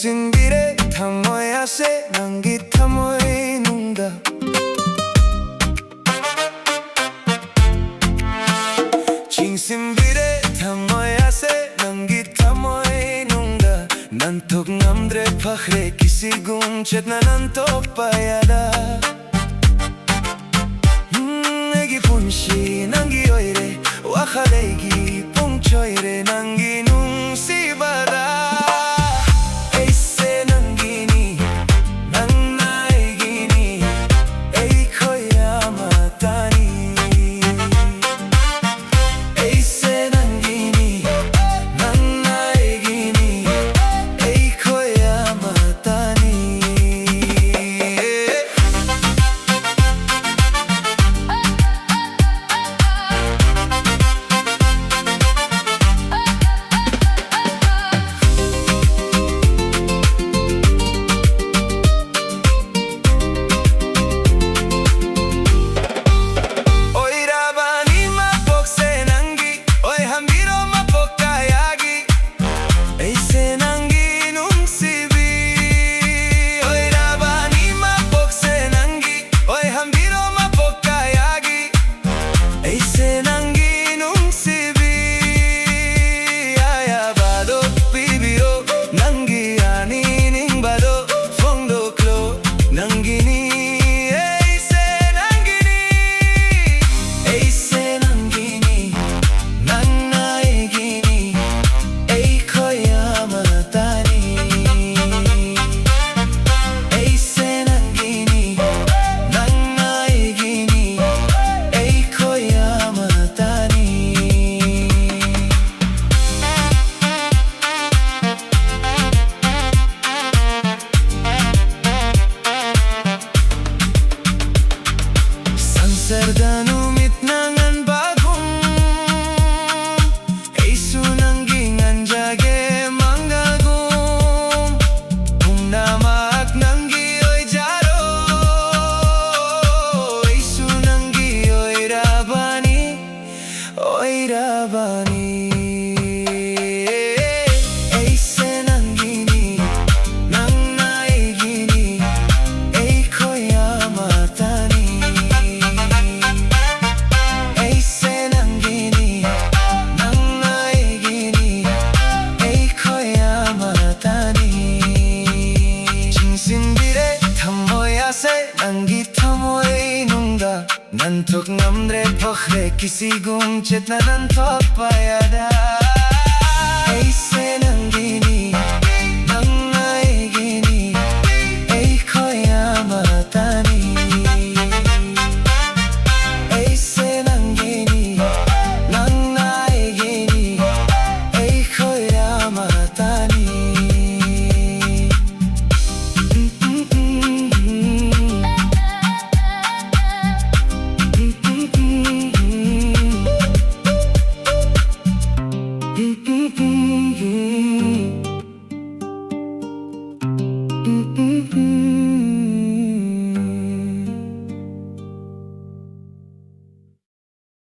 진심비래 타모야세 난기 타모이 농다 진심비래 타모야세 난기 타모이 농다 난톡 남드레 파흐레 기시군 쳇나 난톡 빠야다 애기 분시 난기 오이레 와카레기 뽕초이레 난기 뭉시바다 Serdan umit nangan bagong Eisu nanggingan jage manggagong Kung namak nanggi oy jaro Eisu nanggi oy rabani Oy rabani Eise nangini nang naigini Eiko yamatani 난기 타모이 농다 난톡 남드레 퍼흐레 기시궁 쳇나 난톡 빠야다 에이세 난